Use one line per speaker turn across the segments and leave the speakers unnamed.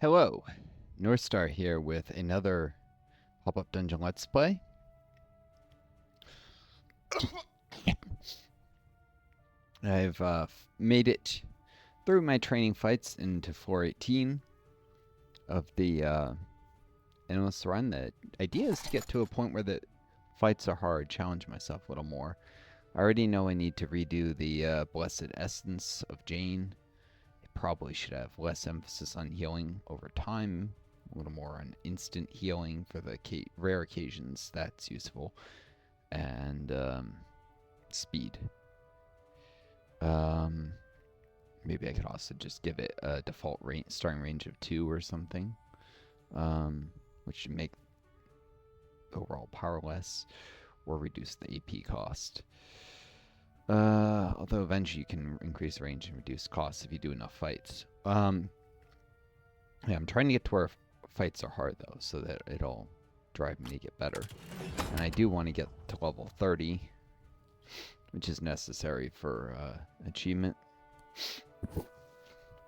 Hello, Northstar here with another Pop-Up Dungeon Let's Play. I've made it through my training fights into floor 18 of the Endless Run. The idea is to get to a point where the fights are hard, challenge myself a little more. I already know I need to redo the Blessed Essence of Jane. Probably should have less emphasis on healing over time, a little more on instant healing for the rare occasions that's useful, and speed. Maybe I could also just give it a default starting range of 2 or something, which should make overall power less or reduce the AP cost. Although eventually you can increase range and reduce costs if you do enough fights. Yeah, I'm trying to get to where fights are hard though, so that it'll drive me to get better. And I do want to get to level 30, which is necessary for achievement.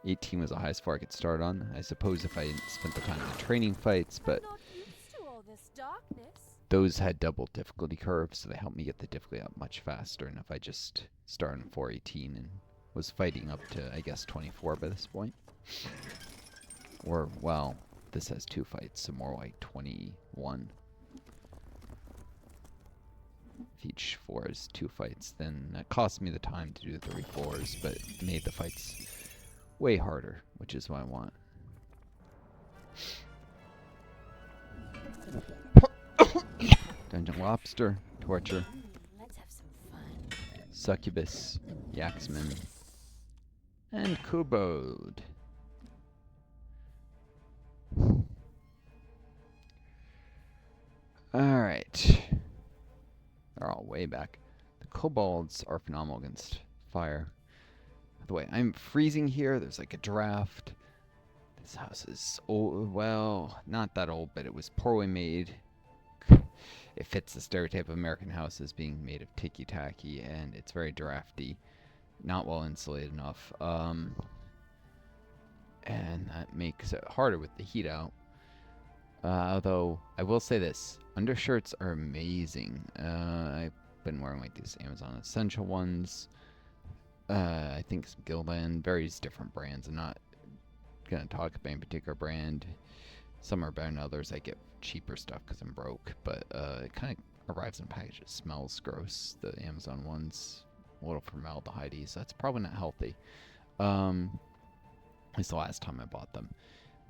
18 was the highest score I could start on. I suppose if I didn't spend the time in the training fights, but those had double difficulty curves, so they helped me get the difficulty up much faster. And if I just started on 418 and was fighting up to, I guess, 24 by this point. Or, well, this has 2 fights, so more like 21. If each floor is 2 fights, then that cost me the time to do the 3 floors, but made the fights way harder, which is what I want. Dungeon Lobster, Torture,
Let's have some fun.
Succubus, Yaxman, and Kobold. Alright. They're all way back. The kobolds are phenomenal against fire. By the way, I'm freezing here. There's like a draft. This house is old. Well, not that old, but it was poorly made. It fits the stereotype of American houses being made of ticky-tacky, and it's very drafty. Not well insulated enough. And that makes it harder with the heat out. Although, I will say this. Undershirts are amazing. I've been wearing like these Amazon Essential ones. I think some Gildan. Various different brands. I'm not going to talk about any particular brand. Some are better than others. I get cheaper stuff because I'm broke. But it kind of arrives in packages. Smells gross. The Amazon ones. A little formaldehyde, so that's probably not healthy. It's the last time I bought them.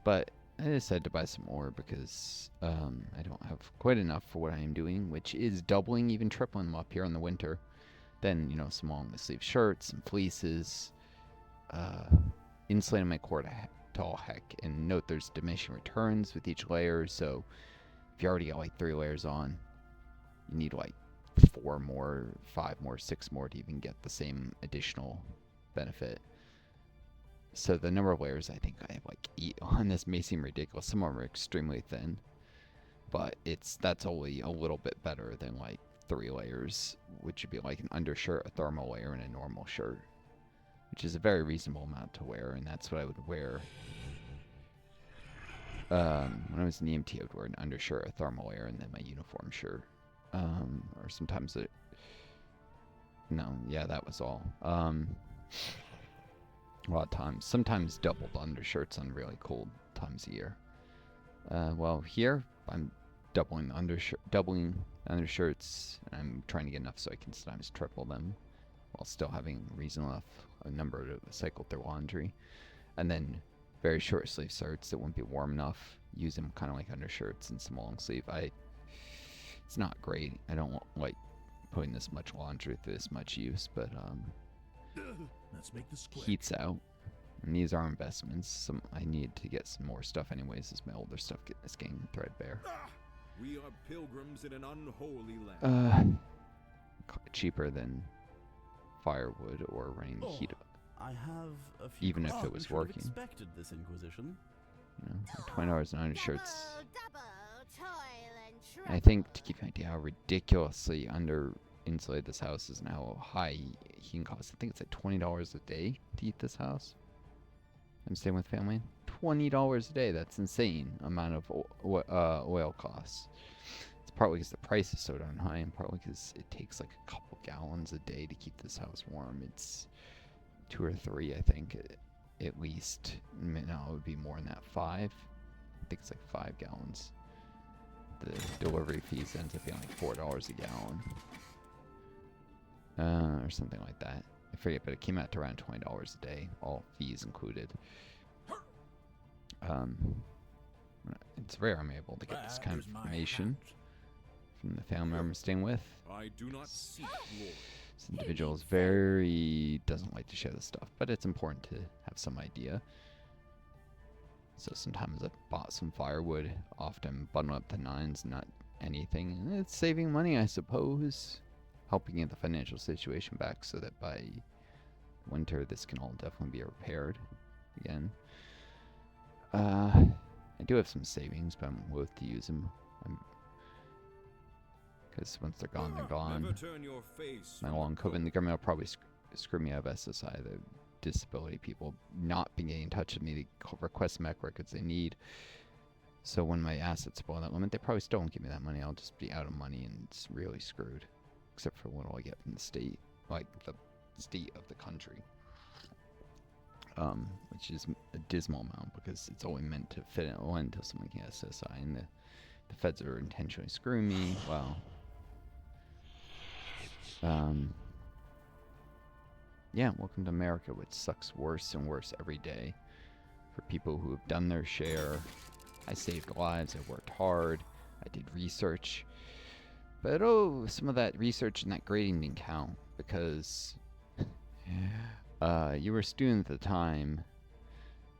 But I decided to buy some more because I don't have quite enough for what I am doing, which is doubling, even tripling them up here in the winter. Then, you know, some long sleeve shirts, some fleeces, insulating my core to all heck. And note there's diminishing returns with each layer, so if you already got like 3 layers on, you need like 4 more, 5 more, 6 more to even get the same additional benefit. So the number of layers I think I have like 8 on this may seem ridiculous. Some of them are extremely thin, but that's only a little bit better than like 3 layers, which would be like an undershirt, a thermal layer, and a normal shirt, which is a very reasonable amount to wear, and that's what I would wear. When I was in EMT, I would wear an undershirt, a thermal layer, and then my uniform shirt. Or sometimes that was all. A lot of times, sometimes doubled undershirts on really cold times of year. Well, here I'm doubling the undershirts. And I'm trying to get enough so I can sometimes triple them, while still having reasonable enough a number to cycle through laundry. And then very short sleeve shirts that won't be warm enough. Use them kind of like undershirts and some long sleeve. It's not great. I don't like putting this much laundry through this much use, but
Let's make this quick.
heats out. And these are investments. I need to get some more stuff anyways as my older stuff is getting threadbare.
We are pilgrims in an unholy land.
Cheaper than firewood or running the heat up.
I have a few
Even if it was working.
Expected this Inquisition.
You know, $20 on undershirts. I think to keep an idea how ridiculously under insulated this house is and how high heating costs. I think it's like $20 a day to heat this house. I'm staying with family. $20 a day. That's insane amount of oil costs. It's partly because the price is so darn high, and partly because it takes like a couple gallons a day to keep this house warm. It's 2 or 3, I think, at least. No, it would be more than that. 5. I think it's like 5 gallons. The delivery fees ends up being like $4 a gallon, or something like that. I forget, but it came out to around $20 a day, all fees included. It's rare I'm able to get this kind of information from the family member I'm staying with.
I do not seek glory.
This individual is very doesn't like to share this stuff, but it's important to have some idea. So sometimes I've bought some firewood, often bundle up to 9s, not anything. And it's saving money, I suppose. Helping get the financial situation back so that by winter this can all definitely be repaired again. I do have some savings, but I'm loath to use them. Because once they're gone, they're gone.
Never turn your face
My
from
long
the
COVID, and the
cold.
government will probably screw me out of SSI. The disability people not being getting in touch with me to request medical records they need. So when my assets below that limit, they probably still won't give me that money. I'll just be out of money and it's really screwed. Except for what I get from the state, like the state of the country. Which is a dismal amount because it's only meant to fit in until someone can get SSI, and the feds are intentionally screwing me. Well, yeah, welcome to America, which sucks worse and worse every day for people who have done their share. I saved lives, I worked hard, I did research. But some of that research and that grading didn't count because you were a student at the time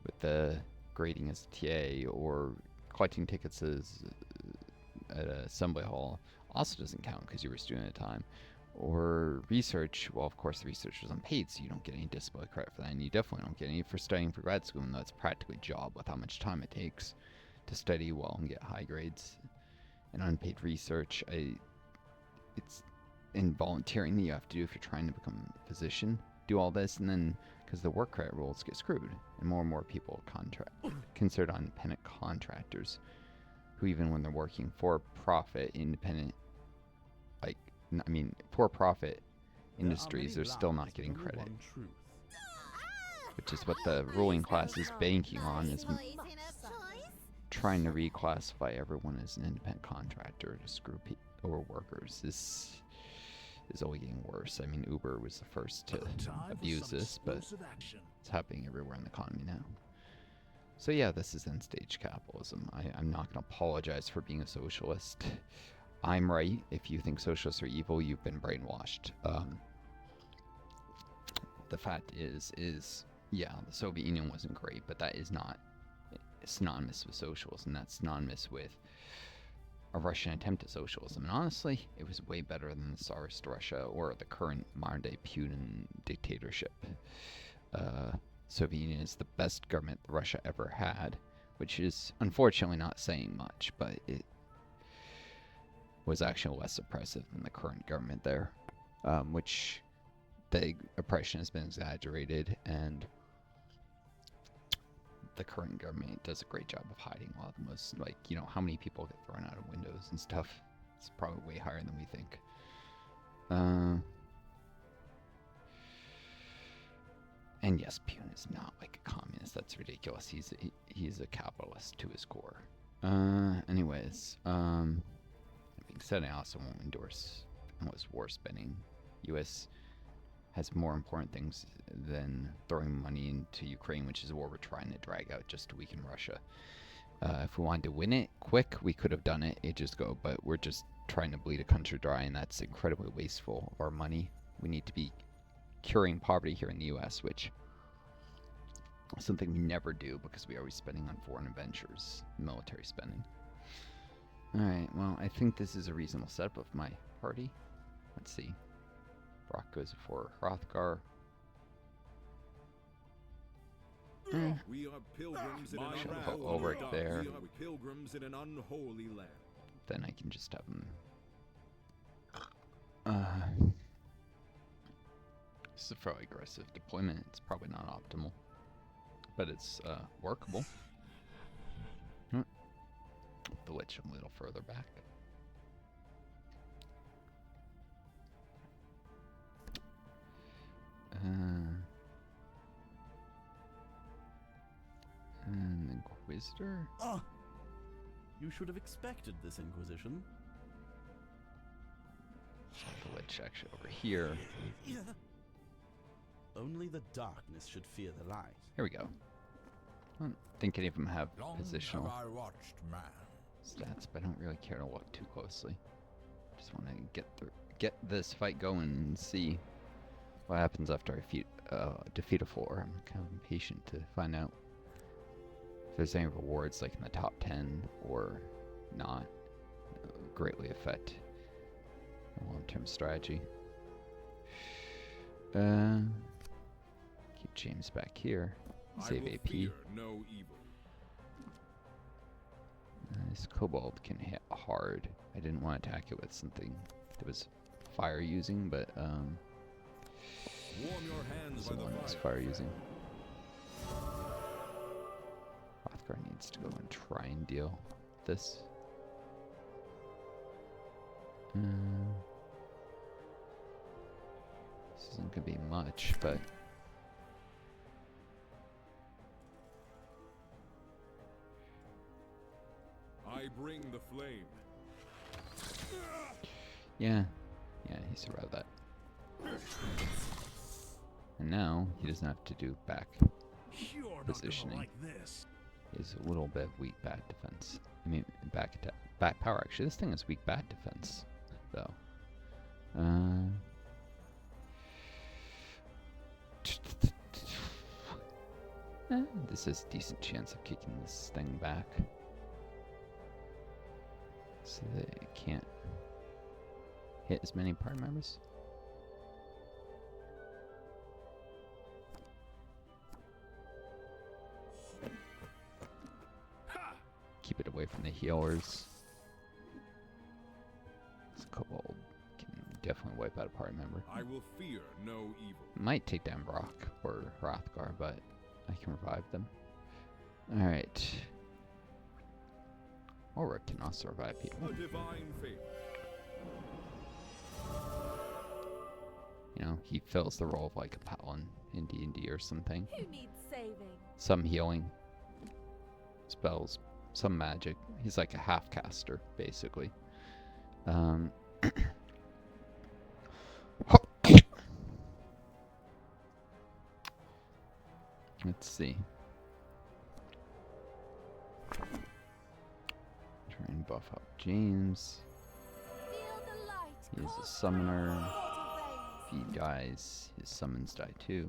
with the grading as a TA or collecting tickets as at an assembly hall also doesn't count because you were a student at the time. Or research, well, of course, the research was unpaid, so you don't get any disability credit for that, and you definitely don't get any for studying for grad school, and that's practically a job with how much time it takes to study well and get high grades. And unpaid research, it's in volunteering that you have to do if you're trying to become a physician. Do all this, and then because the work credit rules get screwed, and more people considered independent contractors, who even when they're working for profit, independent, for-profit industries, they're still not getting credit, which is what the ruling class is banking on, is trying to reclassify everyone as an independent contractor to screw or workers. This is only getting worse. I mean, Uber was the first to abuse this, but it's happening everywhere in the economy now. So yeah, this is end-stage capitalism. I'm not going to apologize for being a socialist. I'm right. If you think socialists are evil, you've been brainwashed. The fact is, yeah, the Soviet Union wasn't great, but that is not synonymous with socialism. That's synonymous with a Russian attempt at socialism. And honestly, it was way better than the Tsarist Russia or the current modern-day Putin dictatorship. Soviet Union is the best government Russia ever had, which is unfortunately not saying much, but it was actually less oppressive than the current government there, which the oppression has been exaggerated, and the current government does a great job of hiding a lot of the most, how many people get thrown out of windows and stuff. It's probably way higher than we think. And yes, Putin is not like a communist. That's ridiculous. He's a capitalist to his core. Anyways, that being said, I also won't endorse endless war spending. U.S. has more important things than throwing money into Ukraine, which is a war we're trying to drag out just to weaken Russia. If we wanted to win it quick, we could have done it ages ago, but we're just trying to bleed a country dry, and that's incredibly wasteful of our money. We need to be curing poverty here in the U.S., which is something we never do because we are always spending on foreign adventures, military spending. Alright, well, I think this is a reasonable setup of my party. Let's see. Brock goes for Hrothgar.
We are pilgrims in an
Shall
unholy
put Ulrich
land.
there.
We are pilgrims in an unholy land.
Then I can just have him. This is a fairly aggressive deployment. It's probably not optimal, but it's workable. the Lich a little further back. And the Inquisitor?
Ah! You should have expected this Inquisition.
The Lich actually over here.
Only the darkness should fear the light.
Here we go. I don't think any of them have positional
I watched man.
stats, but I don't really care to look too closely. Just want to get this fight going and see what happens after I defeat a 4. I'm kind of impatient to find out if there's any rewards like in the top 10 or not. Greatly affect the long-term strategy. Keep James back here. Save AP.
Fear no evil.
This kobold can hit hard. I didn't want to attack it with something that was fire using, but
Warm your hands by
someone
the
is
fire.
fire using. Hrothgar needs to go and try and deal with this. This isn't gonna be much, but
I bring the flame.
yeah, he survived that. And now he doesn't have to do back
You're
positioning.
not gonna like this.
He has a little bit of weak back defense. I mean, back attack, back power. Actually, this thing has weak back defense, though. This is a decent chance of kicking this thing back, so that it can't hit as many party members. Keep it away from the healers. This kobold can definitely wipe out a party member.
I will fear no evil.
Might take down Brock or Hrothgar, but I can revive them. Alright. Ulrich can also revive people.
A divine favor.
You know, he fills the role of like a paladin in D&D or something.
Who needs saving?
Some healing spells, some magic. He's like a half caster, basically. Let's see. Try and buff up James.
Feel the light.
He is a
Call
summoner.
forth
If he dies, his summons die too.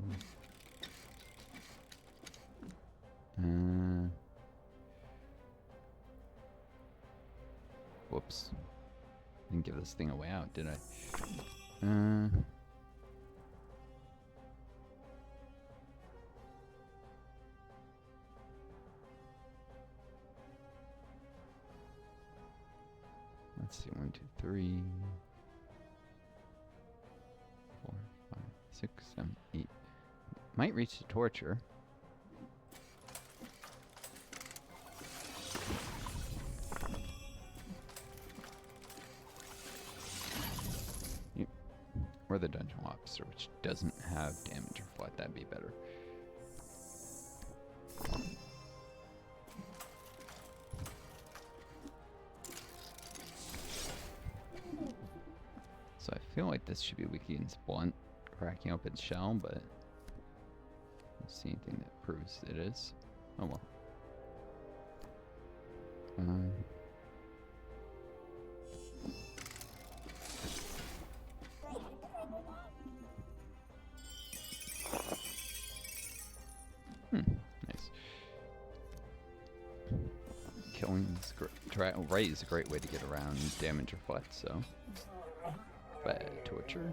Whoops. Didn't give this thing a way out, did I? Let's see, 1, 2, 3, 4, 5, 6, 7, 8. Might reach the torture. Yep. Or the dungeon officer, which doesn't have damage or flat. That'd be better. So I feel like this should be weak against blunt, cracking open shell, but I don't see anything that proves it is. Oh well. Nice. Killing is right is a great way to get around damage or flat, so. Bad torture.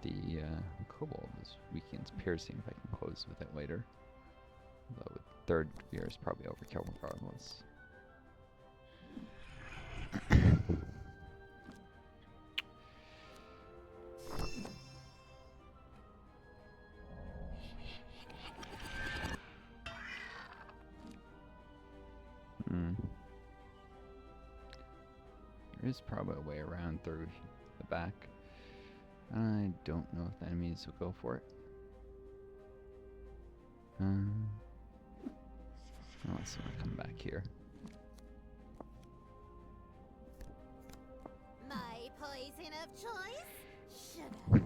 The kobold is weak against piercing, if I can close with it later. Although with third fear is probably overkill regardless. There's probably a way around through the back. I don't know if the enemies will go for it. Unless I want to come back here.
My poison of choice? Sugar.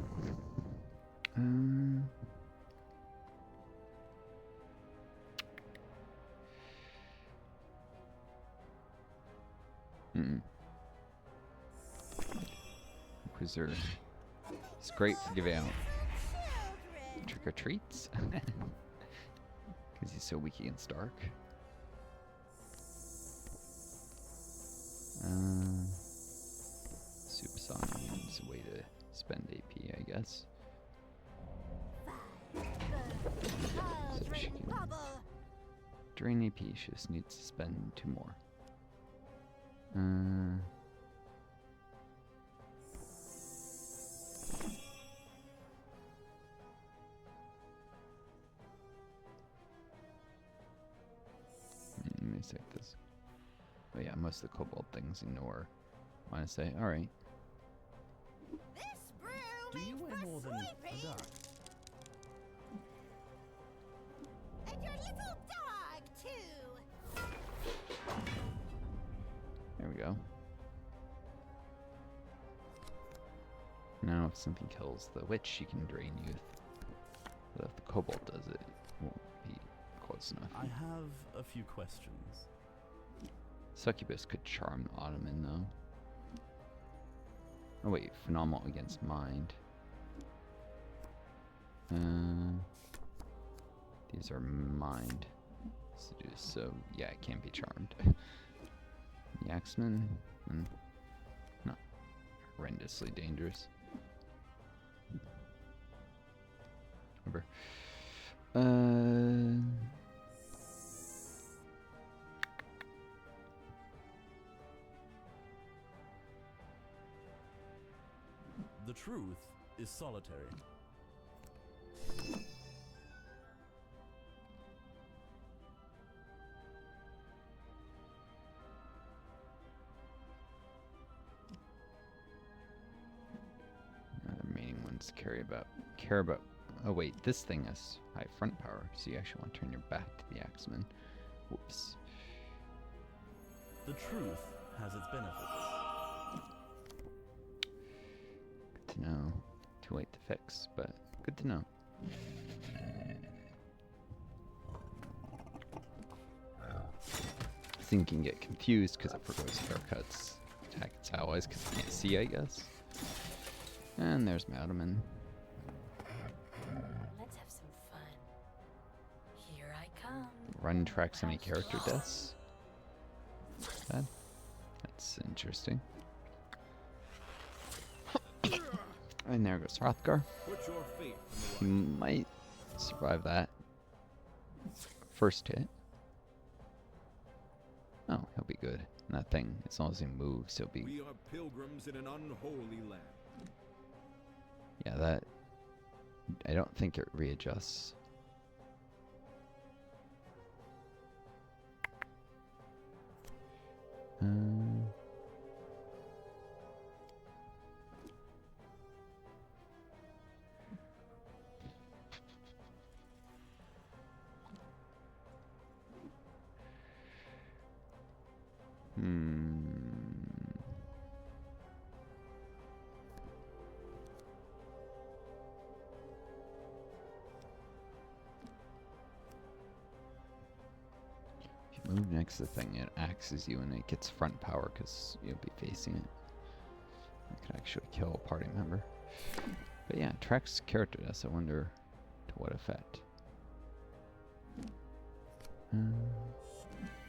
Inquisitor. It's great for giving out
Children.
trick-or-treats. Because he's so weak against dark. Super Song is a way to spend AP, I guess. So she can drain AP, she just needs to spend 2 more. Let me save this. Oh yeah, most of the kobold things ignore. I want to say, alright.
This brew
Do you
makes
weigh
for
more than a
sleeping.
duck?
And your little dog, too.
There we go. Now if something kills the witch, she can drain youth. But if the kobold does it, it won't be close enough.
I have a few questions.
Succubus could charm the Ottoman, though. Oh wait, phenomenal against mind. These are mind seduce, so yeah, it can't be charmed. The Axeman, not horrendously dangerous. Remember.
The truth is solitary.
The remaining ones care about. Oh wait, this thing has high front power, so you actually want to turn your back to the Axeman. Whoops.
The truth has its benefits.
Good to know. Too late to fix, but good to know. This thing can get confused because it forgoes haircuts. Attack its allies because it can't see, I guess. And there's Madman.
Let's have some fun. Here I come.
Run tracks any character deaths. That's interesting. And there goes Hrothgar.
Put your faith
He
in the light.
might survive that first hit. Oh, he'll be good. And that thing, as long as he moves, he'll be.
We are pilgrims in an unholy land.
Yeah, that. I don't think it readjusts. If you move next to the thing, it axes you and it gets front power because you'll be facing it. It could actually kill a party member. But yeah, it tracks character deaths. I wonder to what effect.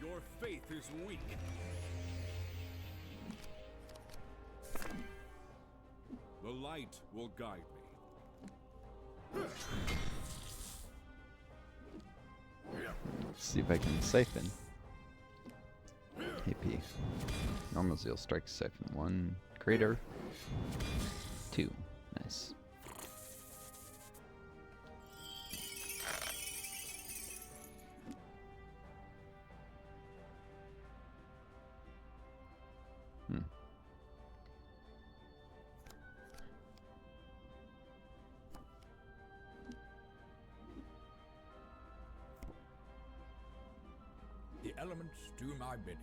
Your faith is weak. The light will guide me.
Let's see if I can siphon. AP. Normal Zeal strikes siphon 1. Crater. 2. Nice.
elements do my bidding.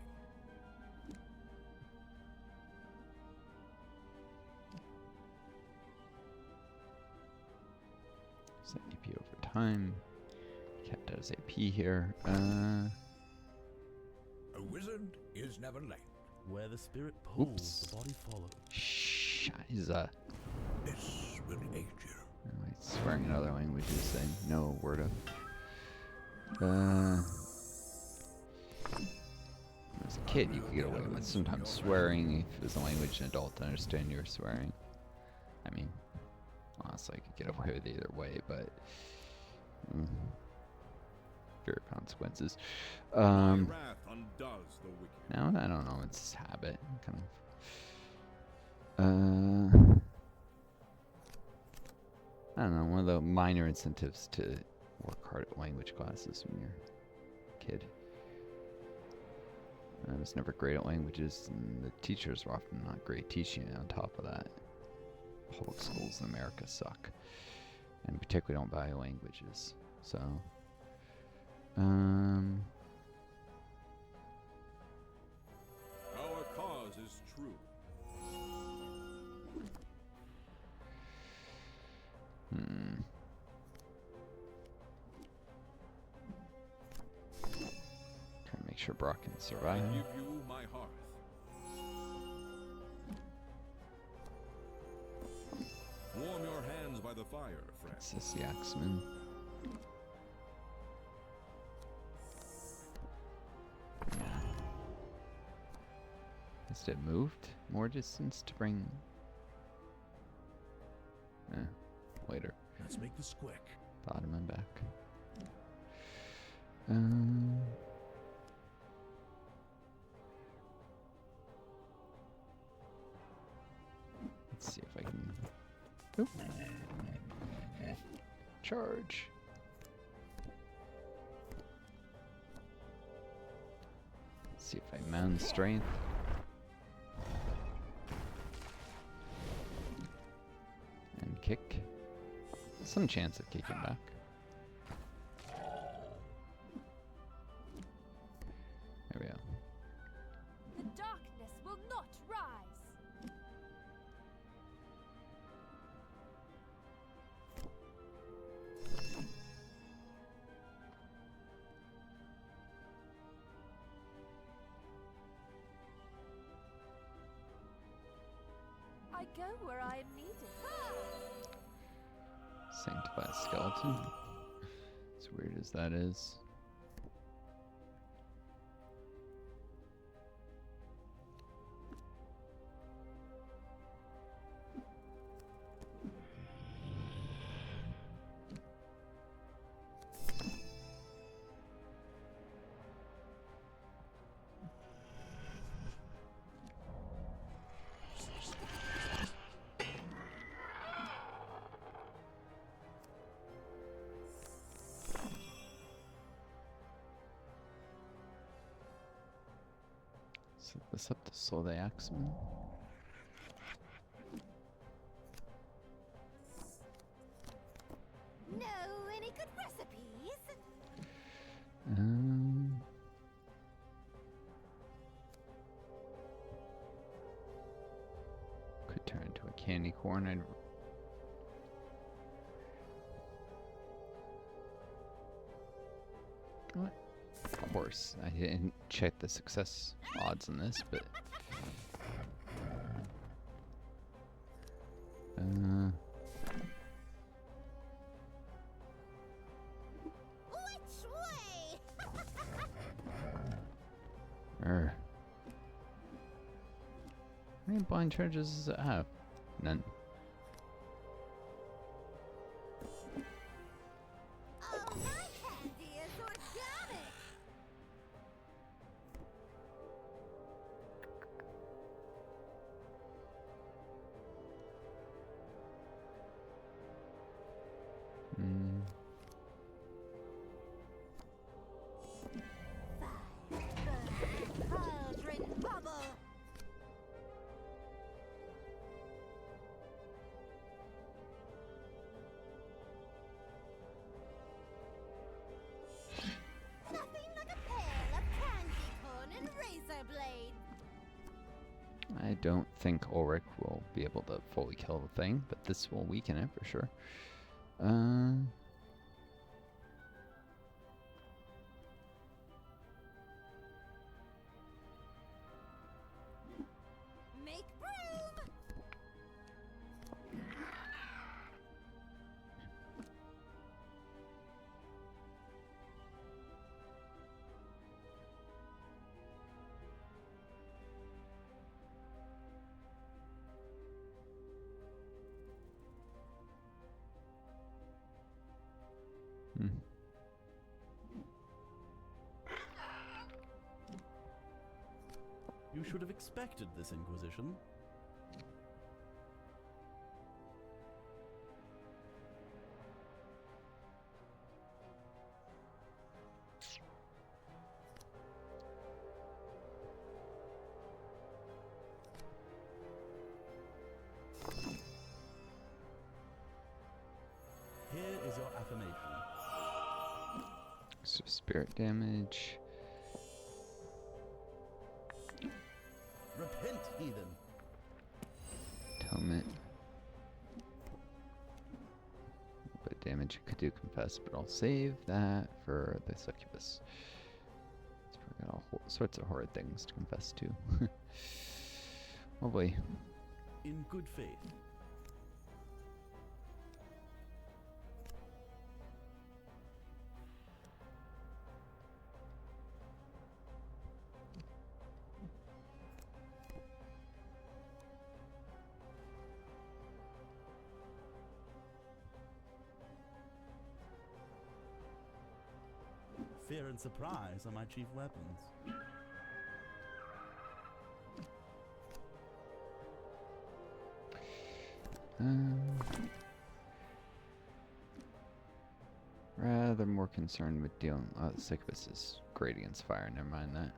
Set AP over time. Kept as AP here.
A wizard is never late.
Where the spirit pulls,
Oops.
the body follows.
Scheiße.
This will aid you.
Am I swearing in other languages saying no word of. As a kid, you could get away with sometimes swearing if it was a language an adult to understand you were swearing. I mean, honestly, I could get away with either way, but. Fear of consequences.
My wrath undoes the wicked.
Now, I don't know, it's habit. Kind of. I don't know, one of the minor incentives to work hard at language classes when you're a kid. I was never great at languages, and the teachers were often not great teaching it on top of that. Public schools in America suck. And particularly don't value languages. So,
Our cause is true.
Trying to make sure Brock can
I
survive.
give you my hearth. Warm your hands by the fire, friend.
Sissy Axeman. Yeah. Instead moved more distance to bring. Later.
Let's make this quick.
Bottom and back. Let's see if I can. Oop. Charge. Let's see if I mount strength. And kick. Some chance of kicking back. There we go.
The darkness will not rise. I go where I am needed.
Sanctified skeleton. As weird as that is. Set this up to slow the axeman.
No, any good recipes?
Could turn into a candy corn. What? Of course, I didn't check the success odds on this, but
Which way?
how many blind charges does it have? None.
Oh, my candy is organic. Cauldron bubble.
I don't think Ulrich will be able to fully kill the thing, but this will weaken it for sure.
Make room!
Hmm.
You should have expected this, Inquisition. Here is your affirmation.
So spirit damage.
Repent, heathen.
Atonement. But damage could do confess, but I'll save that for the succubus. It's probably got all sorts of horrid things to confess to. Lovely.
In good faith. Fear and surprise are my chief weapons.
Rather more concerned with dealing. Oh, the succubus is great against fire. Never mind that.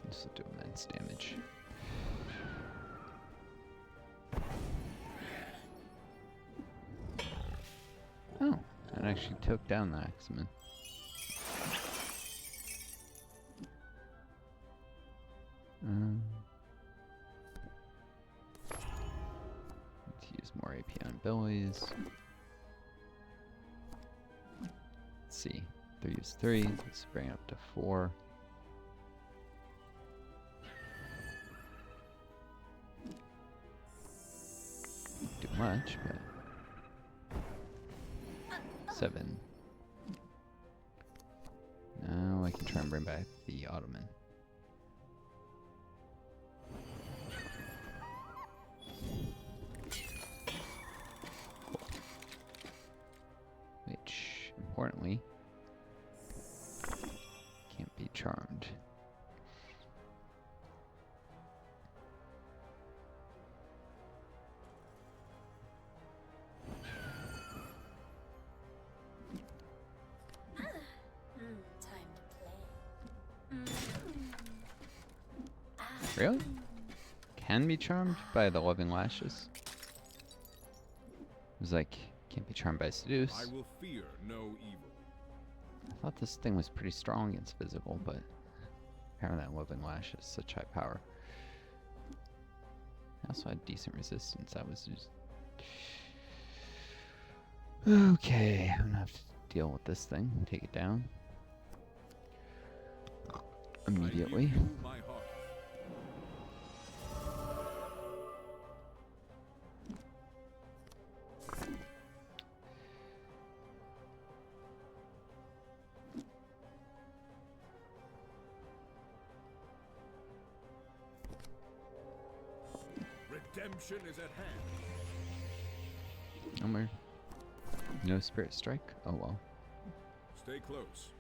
This will do immense damage. Oh, that actually took down the Axeman. Let's use more AP on abilities. Let's see. 3 is 3. Let's bring it up to 4. Do much, but 7. Now I can try and bring back the Ottoman. Cool. Which, importantly, can't be charmed.
Time to play.
Really? Can be charmed by the Loving Lashes? It was like, can't be charmed by Seduce.
I will fear no evil.
I thought this thing was pretty strong against physical, but apparently that Loving Lash is such high power. I also had decent resistance. That was just... Okay, I'm gonna have to deal with this thing. Take it down. Immediately.
I give you my heart. Redemption is at hand.
No more. No Spirit Strike? Oh well.
Stay close.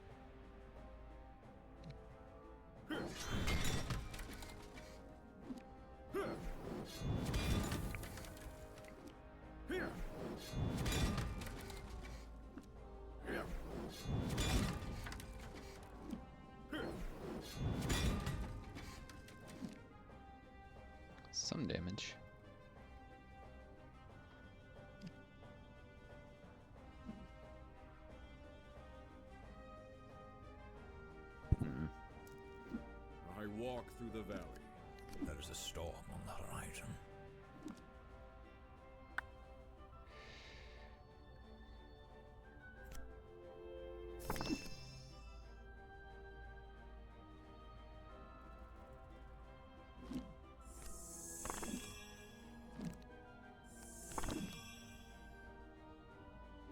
some damage.
I walk through the valley.
There is a storm on the horizon.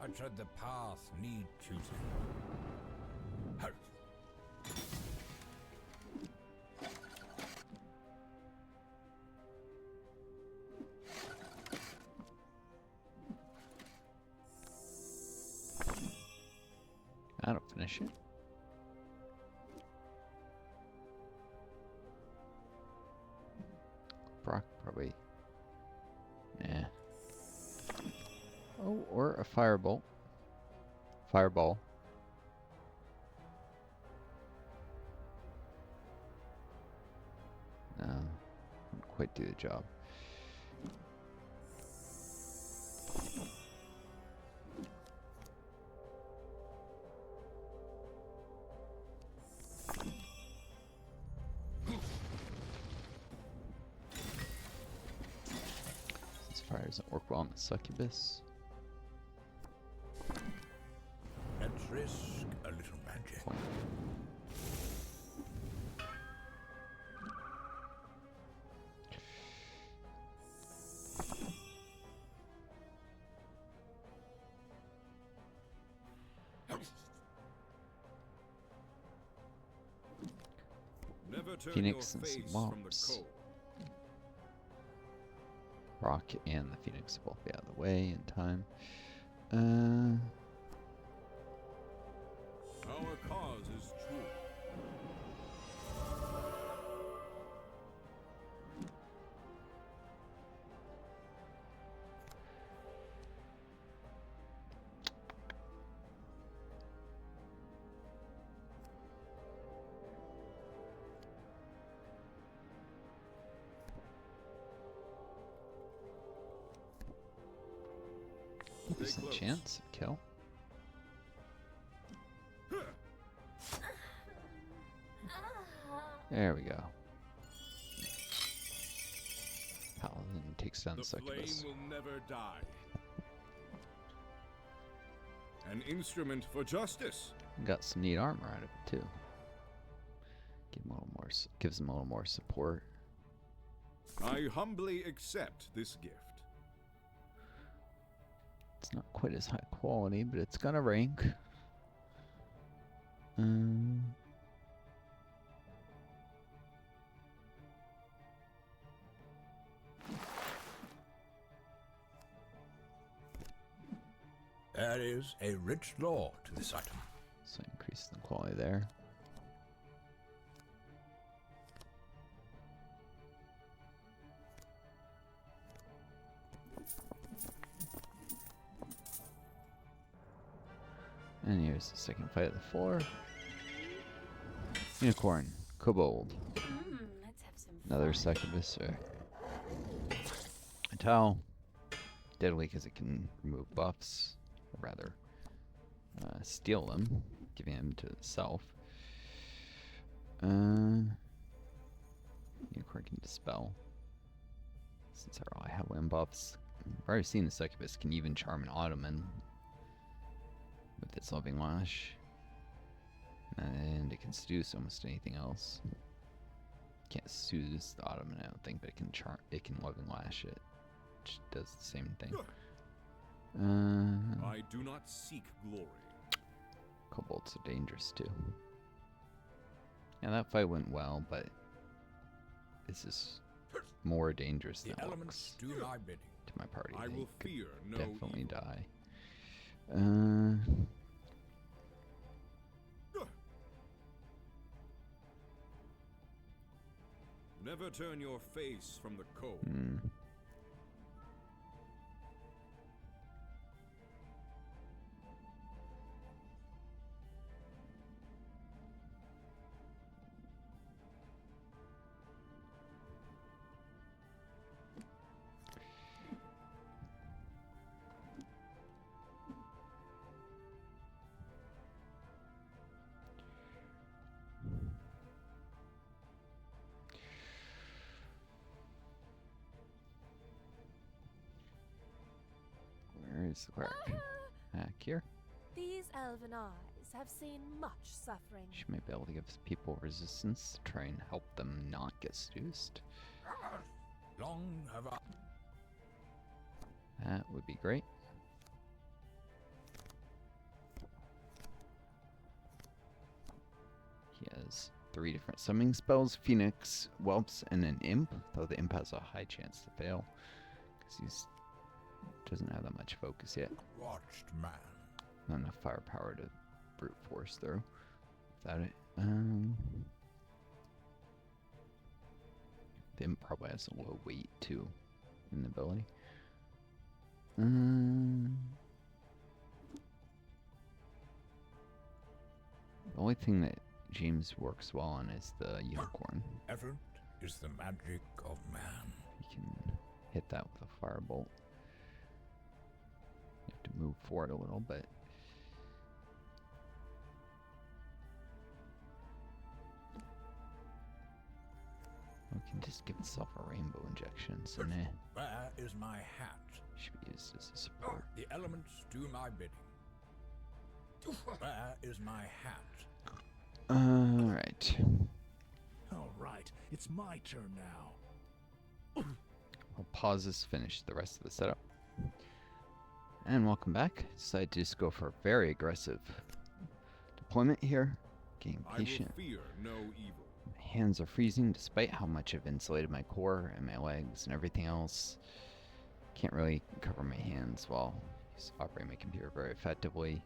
I tread the path need choosing. Halt.
That'll finish it. Brock probably. Nah. Oh, or a firebolt. Fireball. No, wouldn't quite do the job. Since fire doesn't work well on the succubus.
Let's risk a little magic.
Point.
Never turn
Phoenix
your
and some
face from the
mobs.
cold.
Rock and the Phoenix will both be out of the way in time.
Our cause is true.
Decent
close.
chance of kill. There we go. Paladin takes down the
The flame
succubus.
will never die. An instrument for justice.
Got some neat armor out of it too. Give him a little more, gives him a little more support.
I humbly accept this gift.
It's not quite as high quality, but it's got a rank.
There is a rich lore to this item.
So increase the quality there. And here's the second fight of the floor. Unicorn, Kobold,
Let's have some
another
fun.
succubus. A towel. Deadly because it can remove buffs, or rather, steal them, giving them to itself. Unicorn can dispel. Since I already have wind buffs. I've already seen the succubus can even charm an ottoman with its loving lash. And it can seduce almost anything else. Can't seduce the ottoman, I don't think, but it can charm. It can loving lash it, which does the same thing.
I do not seek glory.
Kobolds are dangerous too. Yeah, that fight went well, but this is more dangerous
The
than it
elements
looks
do my bidding.
to my party.
I
They
will
could
fear no
definitely
evil.
die.
Never turn your face from the cold.
Where's the cleric? Back here.
These elven eyes have seen much suffering.
She might be able to give people resistance to try and help them not get seduced.
Long have I.
That would be great. He has 3 different summoning spells: Phoenix, Whelps, and an Imp, though the Imp has a high chance to fail, because he doesn't have that much focus yet.
Watched man.
Not enough firepower to brute force through without it. The Imp probably has a low weight, too, in the ability. The only thing that James works well on is the unicorn.
Effort is the magic of man.
You can hit that with a firebolt. You have to move forward a little, but we can just give itself a rainbow injection, so nah.
Where is my hat?
Should be used as a support.
The elements do my bidding. Where is my hat?
Alright.
All right, it's my turn now.
I'll pause this, finish the rest of the setup. And welcome back. Decided to just go for a very aggressive deployment here. Getting patient.
I will fear no evil.
My hands are freezing despite how much I've insulated my core and my legs and everything else. Can't really cover my hands while operating my computer very effectively.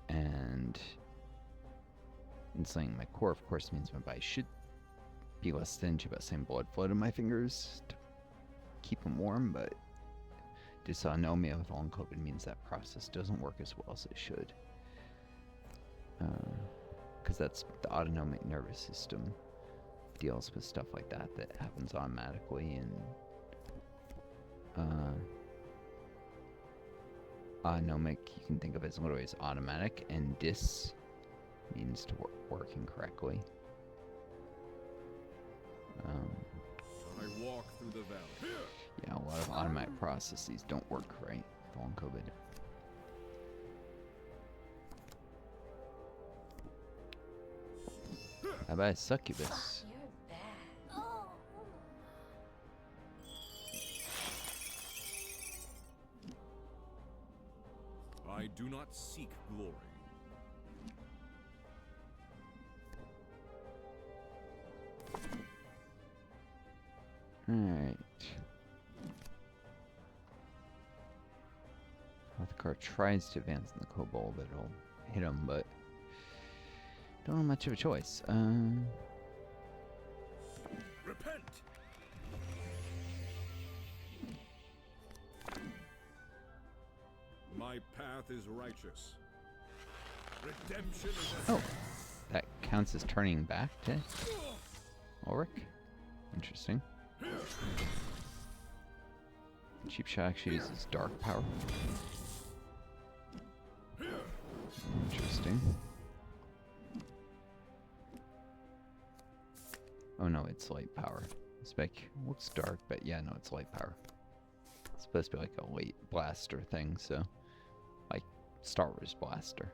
And insulating my core, of course, means my body should be less stingy about sending blood flow to my fingers to keep them warm, but dysautonomia with long COVID means that process doesn't work as well as it should. Because that's the autonomic nervous system deals with stuff like that that happens automatically, and autonomic you can think of as literally as automatic, and dys means to work incorrectly.
I walk through the valley.
Yeah, a lot of automatic processes don't work right with long COVID. How about a succubus?
You're bad.
Oh.
I do not seek glory.
Alright. Hrothgar tries to advance in the kobold, but it'll hit him, but don't have much of a choice.
Repent! My path is righteous. Redemption is at
Oh, that counts as turning back to Ulrich? Interesting. Cheap shot actually uses dark power. Interesting. Oh no, it's light power. Spec looks dark, but yeah, no, it's light power. It's supposed to be like a late blaster thing, so like Star Wars blaster.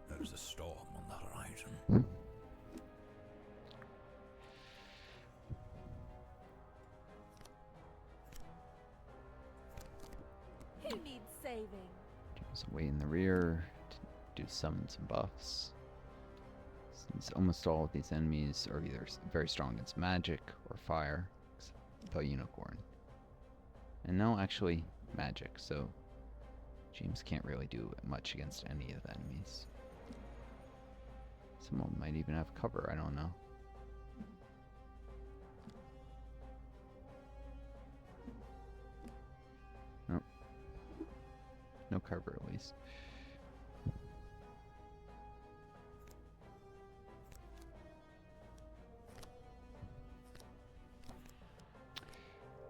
There's a storm on the horizon.
Who needs saving?
James away in the rear to do summon some buffs. Since almost all of these enemies are either very strong against magic or fire, except the unicorn. And no, actually magic, so James can't really do much against any of the enemies. Some of them might even have cover, I don't know. Nope. No cover at least.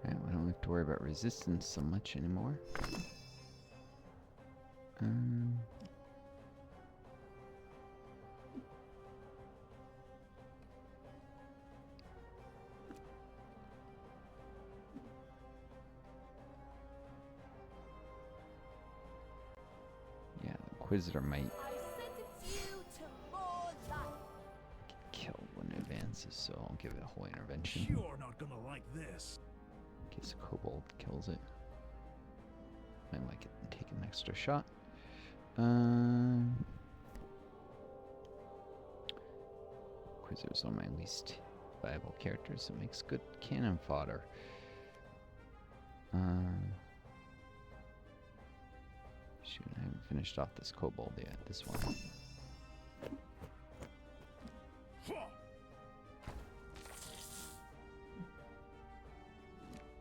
Alright, we don't have to worry about resistance so much anymore. Inquisitor might
I sentence you to more life.
get killed when it advances, so I'll give it a holy intervention.
You're not gonna like this.
In case a kobold kills it. Might like it and take an extra shot. Inquisitor's one of my least viable characters, so it makes good cannon fodder. Shoot, I haven't finished off this kobold yet. This one.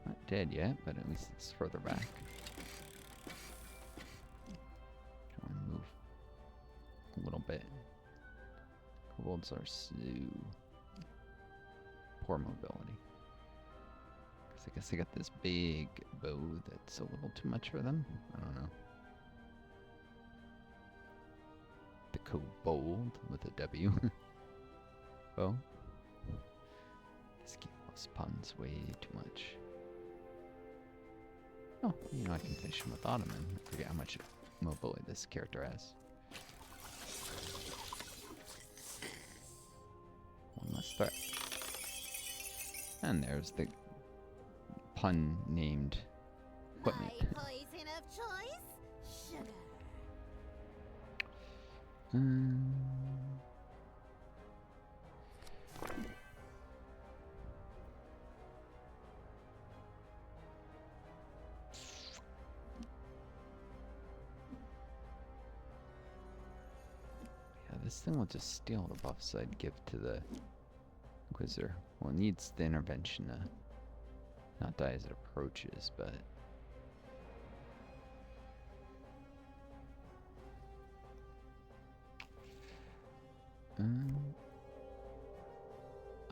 Not dead yet, but at least it's further back. Try and move a little bit. Kobolds are so poor mobility. I guess they got this big bow that's a little too much for them. I don't know. The kobold with a W. Bow. This game loves puns way too much. Oh, you know I can finish him with Ottoman. I forget how much mobility this character has. One less threat. And there's the pun named equipment.
My poison of choice? Sugar.
Yeah, this thing will just steal the buffs I'd give to the Inquisitor. Well, it needs the intervention to not die as it approaches, but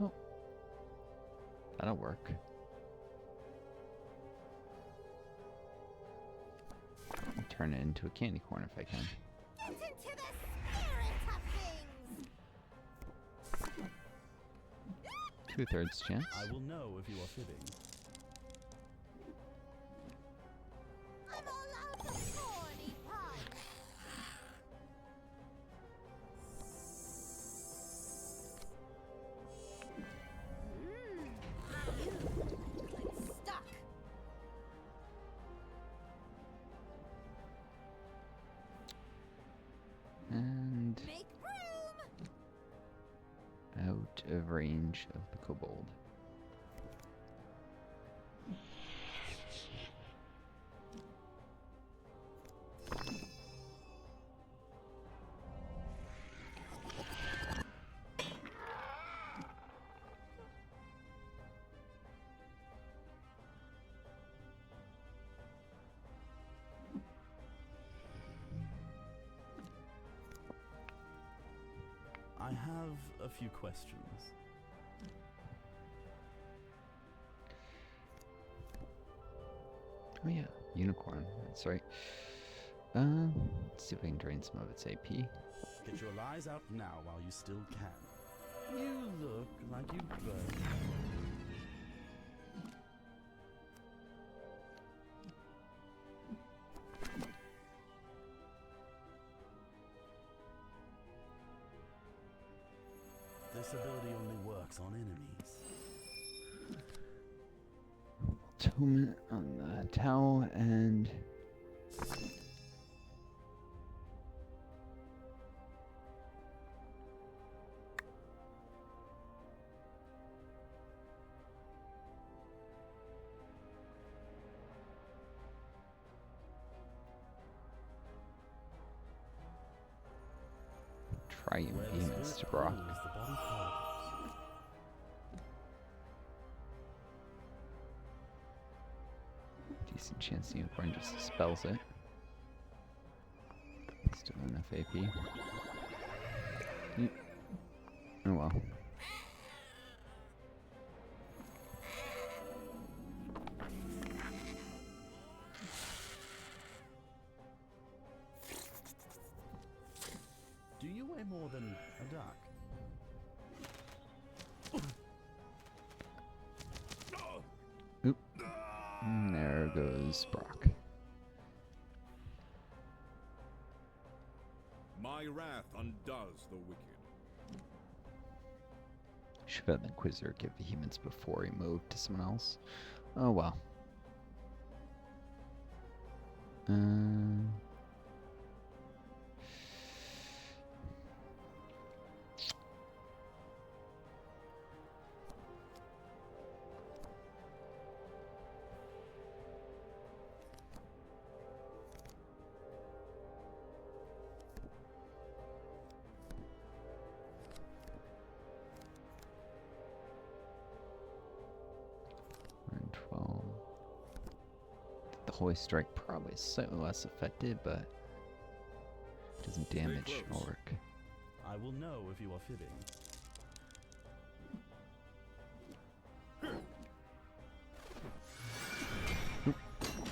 oh, that'll work. I'll turn it into a candy corn if I can.
Get into the spirit of things!
2/3 chance.
I will know if you are fibbing.
I'm all out of corny puns! Stuck!
And
Make room!
out of range of the kobold.
I have a few questions.
Oh yeah, unicorn. That's right. Let's see if we can drain some of its AP.
Get your lies out now while you still can. You look like you burn. This ability only works on enemies.
Atonement on the towel and Triune
Where the
Demons
spirit
to Brock.
rules, the body follows.
Decent chance the unicorn just dispels it. Still enough AP. Oh well.
Do you weigh more than a duck?
And there goes Brock.
wrath undoes the wicked.
Should have had the Inquisitor give vehemence before he moved to someone else. Oh well. And 12. The Holy Strike probably is slightly less effective, but it doesn't damage
close.
Ulrich.
I will know if you are fibbing.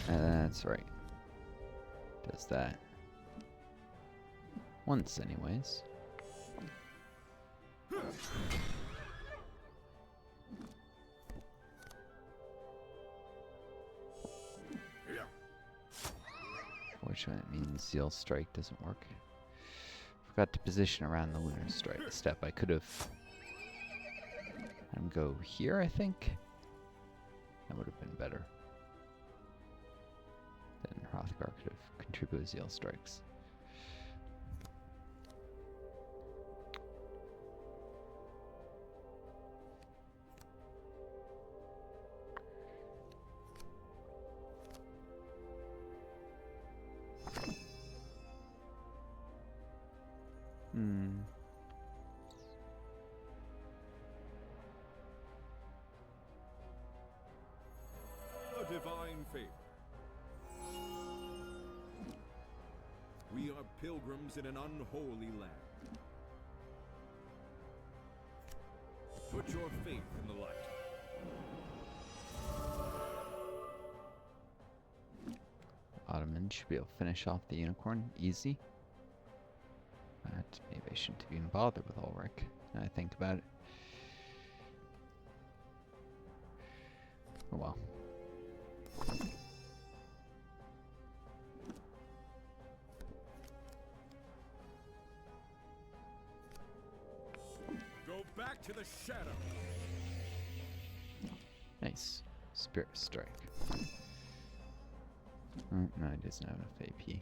That's right. Does that. Once, anyways. Fortunately, it means Zeal Strike doesn't work. Forgot to position around the Lunar Strike step. I could have had him go here, I think. That would have been better. Then Hrothgar could have contributed Zeal Strikes.
A divine favor. We are pilgrims in an unholy land. Put your faith in the light.
Ottoman should be able to finish off the unicorn easy. But maybe I shouldn't have even bothered with Ulrich. Now I think about it. Oh well.
Go back to the shadow.
Nice. Spirit Strike. Oh, no, it doesn't have enough AP.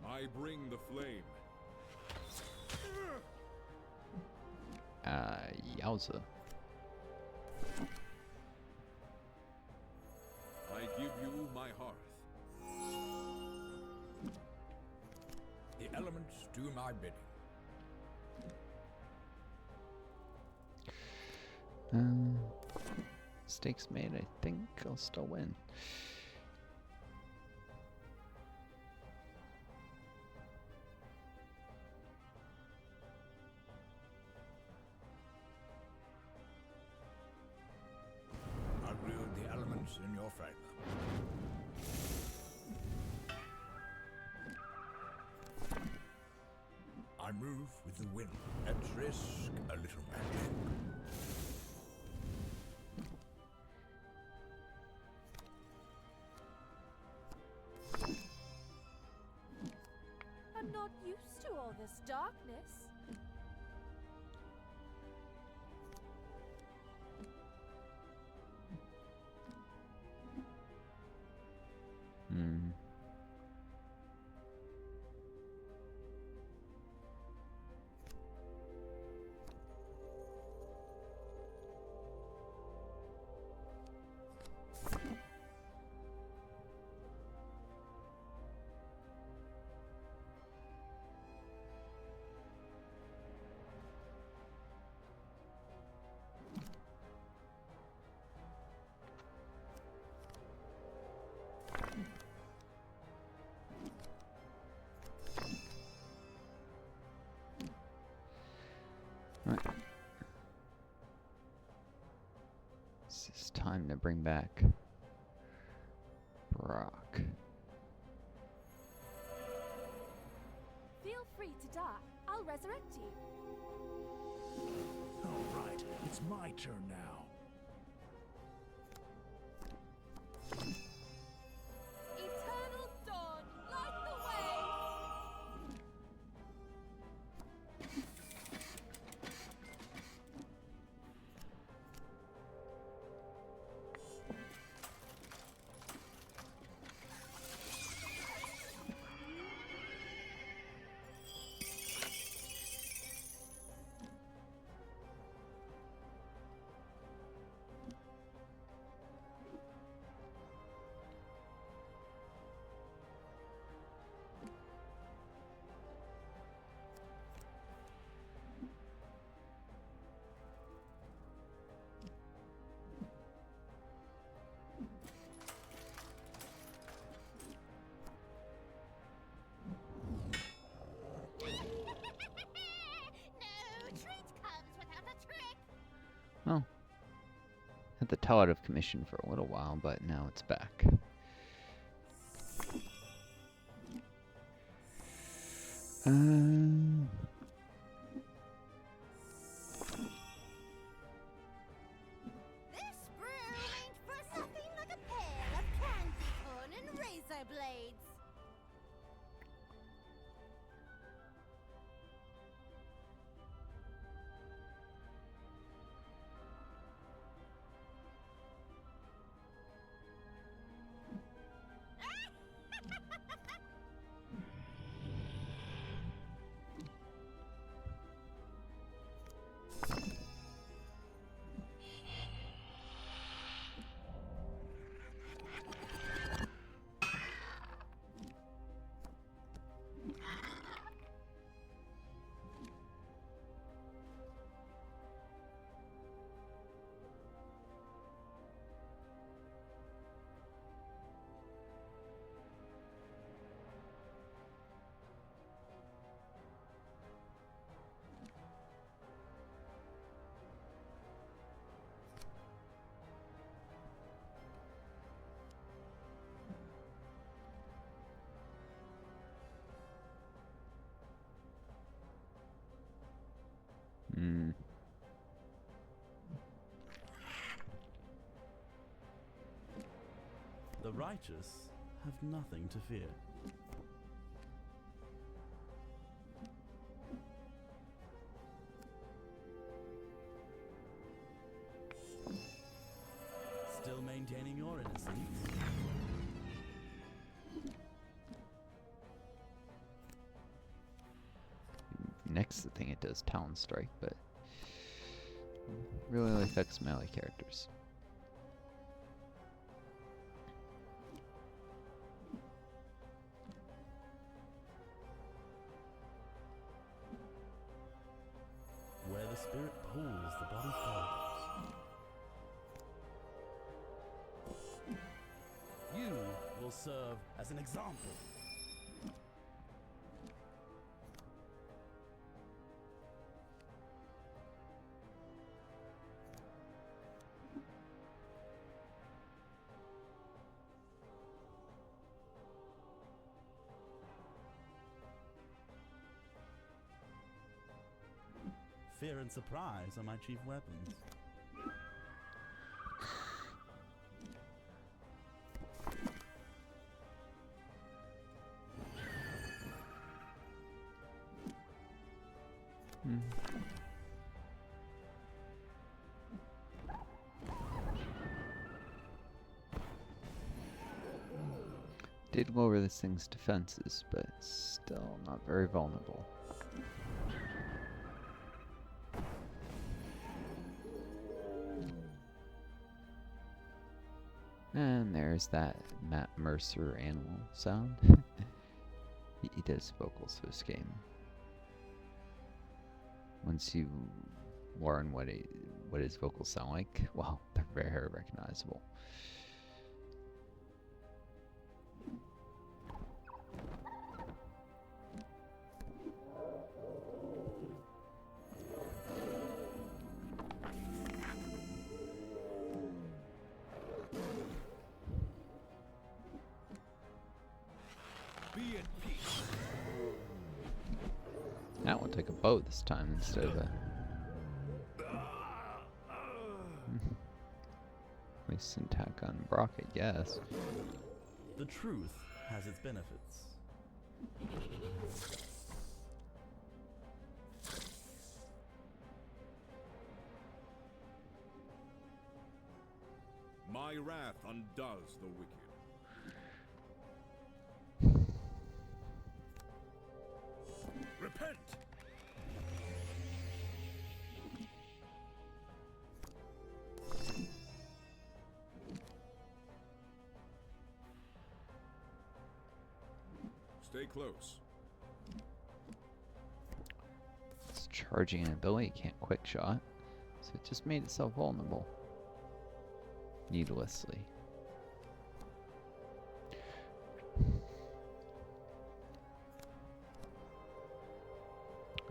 I bring the flame.
Yowza.
I give you my hearth.
The elements do my bidding.
Mistakes made, I think I'll still win.
I'll wield the elements in your favor. I move with the wind. Let's risk a little magic.
I'm not used to all this darkness. Right. It's time to bring back Brock. Feel free to die. I'll resurrect you.
Right, it's my turn now.
Eternal dawn, light the way!
No treat comes without a trick.
Well, had to tell out of commission for a little while, but now it's back.
This brew ain't for nothing like a pair of candy corn and razor blades.
The righteous have nothing to fear. Still maintaining your innocence?
Next, the thing it does Talon Strike, but really only affects melee characters.
Where the spirit pulls, the body follows. You will serve as an example. Fear and surprise are my chief weapons.
Did lower this thing's defenses, but still not very vulnerable. And there's that Matt Mercer animal sound. He does vocals for this game. Once you learn what his vocals sound like, well, they're very recognizable.
Be at peace.
That one took a bow this time instead of a... Poison attack on Brock, I guess.
The truth has its benefits.
My wrath undoes the wicked. Repent! Stay close.
It's charging an ability, can't quick shot. So it just made itself vulnerable. Needlessly.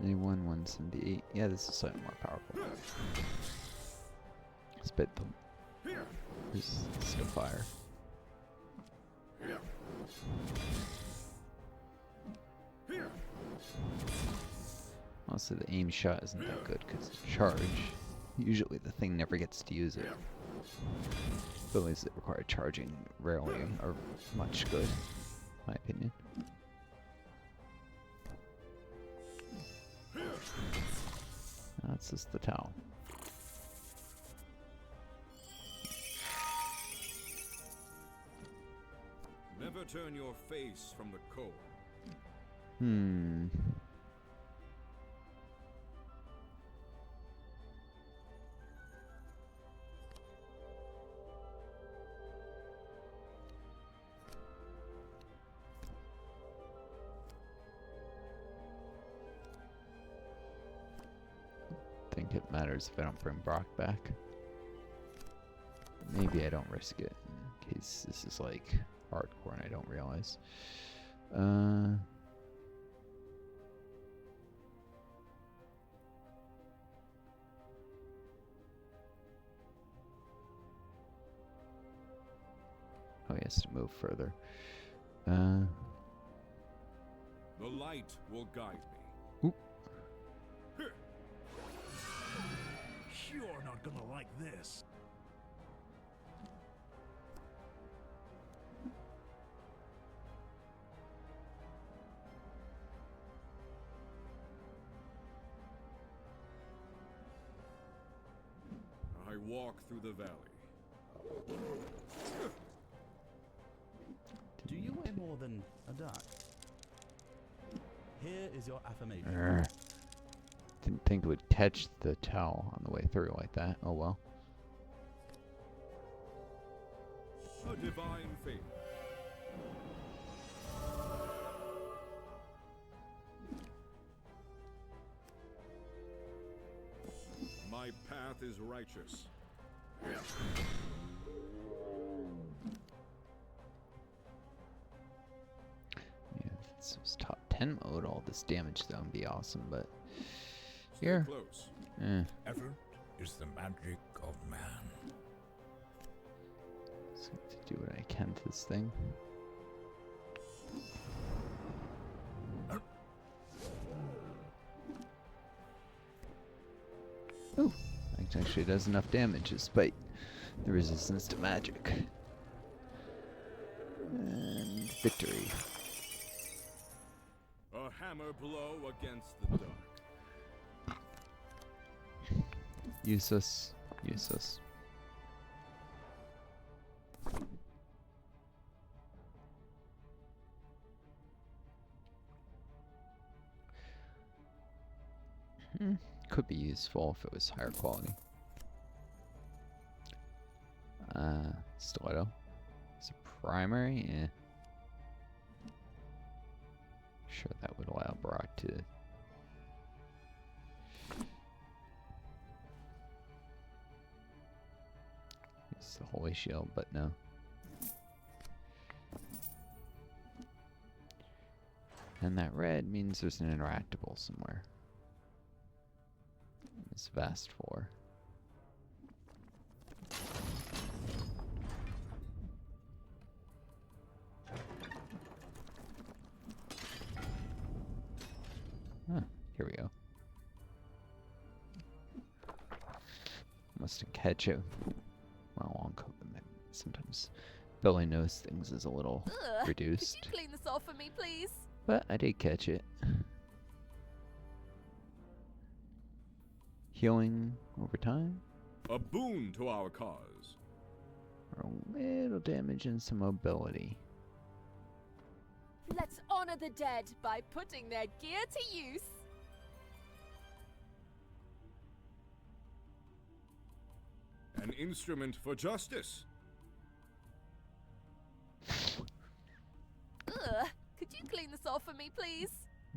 Anyone 178. Yeah, this is slightly more powerful. Spit them. There's still fire. Also, the aim shot isn't that good because it's charge. Usually the thing never gets to use it. Abilities that require charging rarely are much good, in my opinion. That's just the towel.
Never turn your face from the cold.
Think it matters if I don't bring Brock back. Maybe I don't risk it in case this is like hardcore and I don't realize. Oh, he has to move further.
The light will guide me.
You're not gonna like this.
I walk through the valley.
Do you weigh more than a dot? Here is your affirmation.
Didn't think it would catch the towel on the way through like that. Oh well.
A divine favor. My path is righteous.
Yeah, if this was top 10 mode, all this damage though would be awesome, but
Stay
here.
close.
Effort is the magic of man.
Just have to do what I can to this thing. Ooh, that actually does enough damage despite the resistance to magic. And victory.
A hammer blow against the dark.
Useless. Useless. Could be useful if it was higher quality. Stiletto. It's a primary, yeah. Sure, that would allow Brock to use the Holy Shield, but no. And that red means there's an interactable somewhere. It's Vast 4. Huh, here we go. Must catch it. Well, long coat the sometimes building those things is a little
Ugh,
reduced.
Could you clean this off for me, please?
But I did catch it. Healing over time.
A boon to our cause.
Or a little damage and some mobility.
Let's honor the dead by putting their gear to use.
An instrument for justice.
Ugh, could you clean this off for me, please?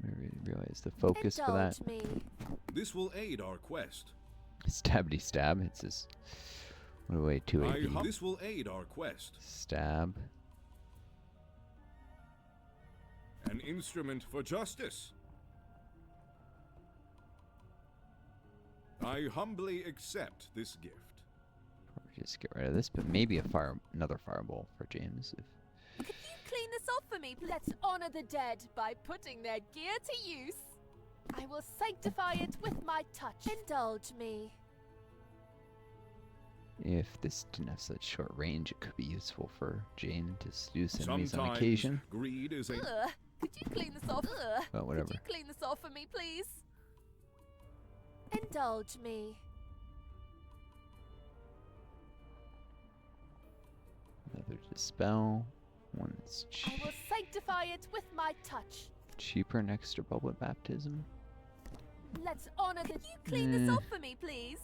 I really realize the focus for that.
Indulge me.
This will aid our quest.
Stabby stab. It's this. What away 2 AP.
This will aid our quest.
Stab.
An instrument for justice. I humbly accept this gift.
Probably just get rid of this, but maybe another fireball for James. If
Could you clean this off for me? Let's honor the dead by putting their gear to use. I will sanctify it with my touch. Indulge me.
If this didn't have such short range, it could be useful for Jane to seduce enemies on
Sometimes
occasion.
greed is a
Ugh, could you clean this off? Ugh,
But whatever.
Could you clean this off for me, please? Indulge me.
Another dispel. One that's
I will sanctify it with my touch.
cheaper next to public baptism.
Let's honor the. Could you clean this off for me, please?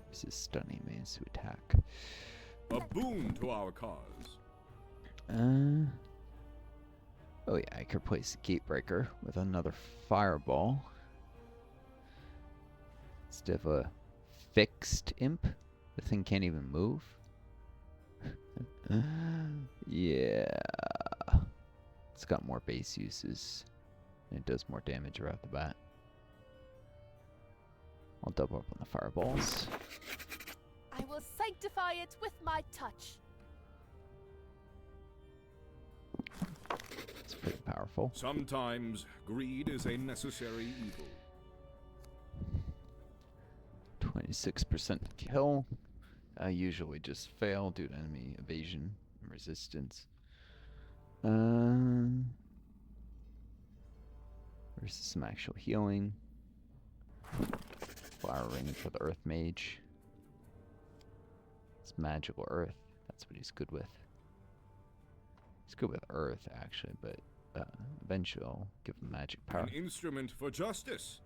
This is stunning means to attack.
a boon to our cause.
Oh yeah, I could replace the Gatebreaker with another Fireball. Instead of a fixed imp, the thing can't even move. Yeah. It's got more base uses. And it does more damage right off the bat. I'll double up on the fireballs.
I will sanctify it with my touch.
It's pretty powerful.
Sometimes greed is a necessary evil.
26% kill. I usually just fail due to enemy evasion and resistance. Versus some actual healing. Flower ring for the Earth Mage. It's magical Earth. That's what he's good with. He's good with Earth, actually, but eventually I'll give him magic power.
An instrument for justice.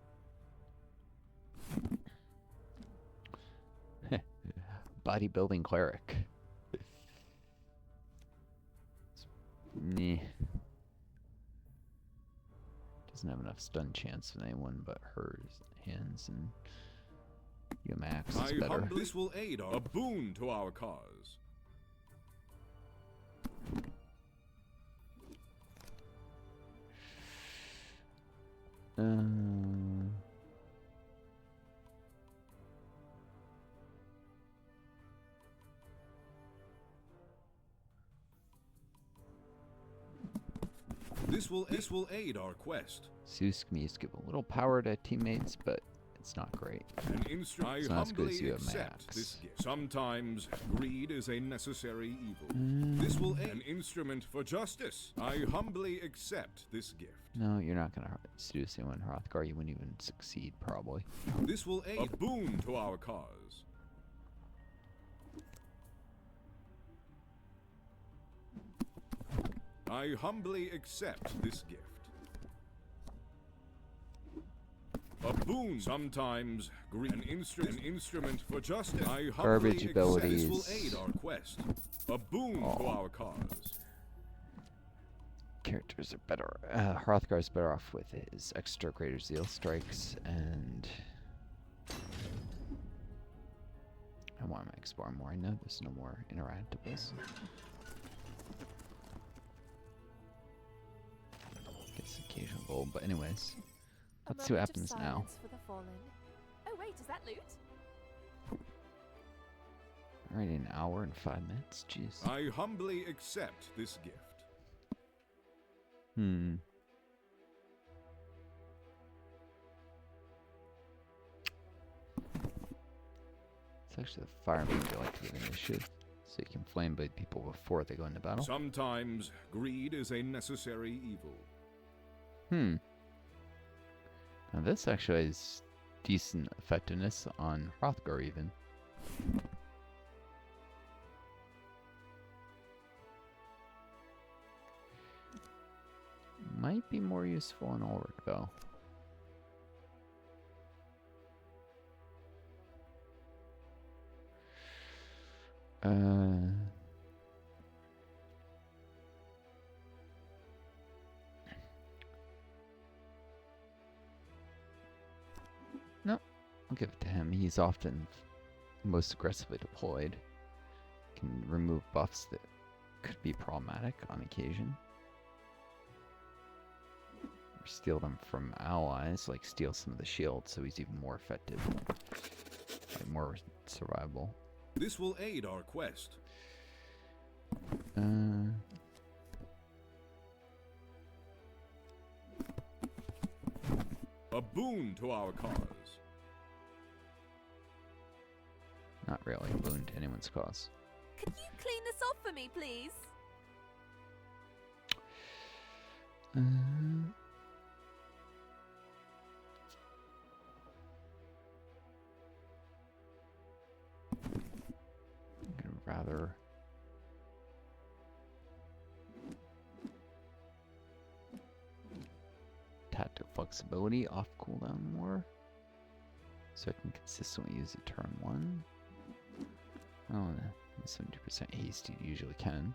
Bodybuilding cleric. Nah. Doesn't have enough stun chance with anyone but her hands, and Max is better.
This will aid a boon to our cause. This will aid our quest.
Zeus can be used to give a little power to teammates, but it's not great.
An instrument.
It's
I
not as good as
humbly
you have
accept
Max.
this gift. Sometimes greed is a necessary evil. This will aid an instrument for justice. I humbly accept this gift.
No, you're not gonna seduce anyone, Hrothgar. You wouldn't even succeed, probably.
This will aid a boon to our cause. I humbly accept this gift. A boon. Sometimes an instrument for justice. I humbly
Garbage
accept.
abilities.
This will aid our quest. A boon to our cause.
Characters are better. Hrothgar's better off with his extra greater zeal strikes, and I want to explore more. I know there's no more interactables. Gets occasional gold, but anyways, let's see what happens now.
For the fallen. Oh wait, is that loot?
Already an hour and 5 minutes. Jeez.
I humbly accept this gift.
So actually the firemen they like to get initiative, so you can flame blade people before they go into battle.
Sometimes greed is a necessary evil.
Hmm. Now this actually has decent effectiveness on Hrothgar even. Might be more useful in Ulrich though. No, I'll give it to him. He's often most aggressively deployed. Can remove buffs that could be problematic on occasion. Or steal them from allies, like steal some of the shields so he's even more effective. Like more survivable.
This will aid our quest. A boon to our cause.
Not really a boon to anyone's cause.
Could you clean this off for me, please?
I'd rather tactical flexibility off cooldown more, so I can consistently use it turn 1. Oh, 70% haste you usually can.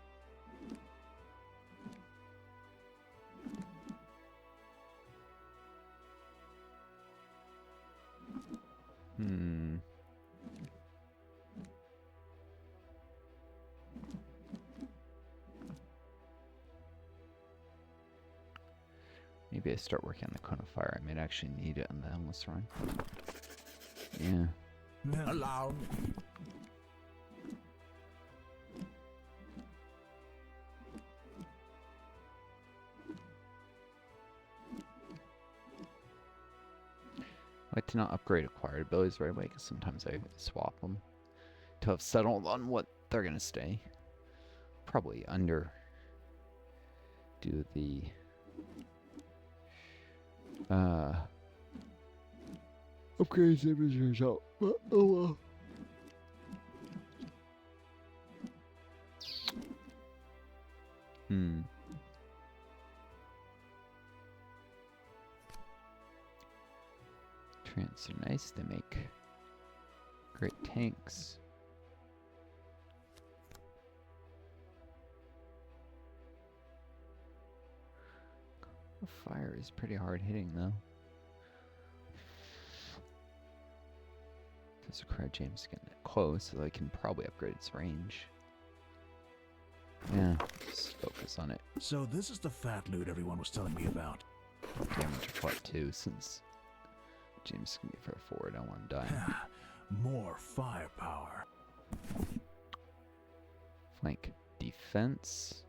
Maybe I start working on the cone of fire. I might actually need it on the endless run. Yeah.
Allow me.
I like to not upgrade acquired abilities right away because sometimes I swap them to have settled on what they're gonna stay. Probably under do the upgrade savers out. Oh well. Trants are nice, they make great tanks. Fire is pretty hard hitting though. Does require James getting it close, so I can probably upgrade its range. Yeah, just focus on it.
So this is the fat loot everyone was telling me about.
Damage of what 2 since James can be for a forward, I don't want to die.
More firepower.
Flank defense.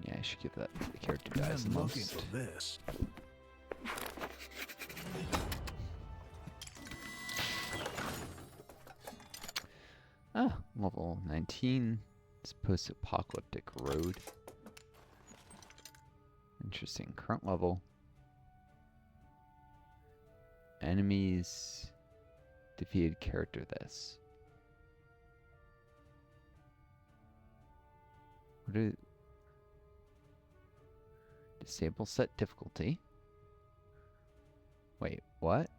Yeah, I should give that to the character who dies the
I'm looking
most.
for this.
Ah, level 19. It's post-apocalyptic road. Interesting. Current level. Enemies defeated character this. What is disable set difficulty? Wait, what?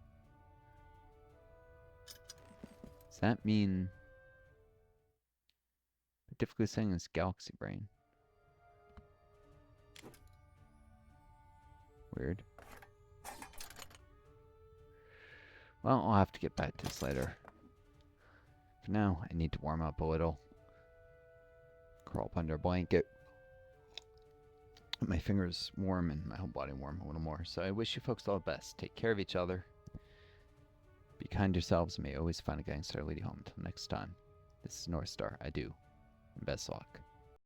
Does that mean the difficulty setting is Galaxy Brain? Weird. Well, I'll have to get back to this later. For now, I need to warm up a little. Crawl up under a blanket. Let my fingers warm and my whole body warm a little more. So I wish you folks all the best. Take care of each other. Be kind to yourselves and may always find a guiding star lead you home. Until next time. This is Northstar. I do. And best luck.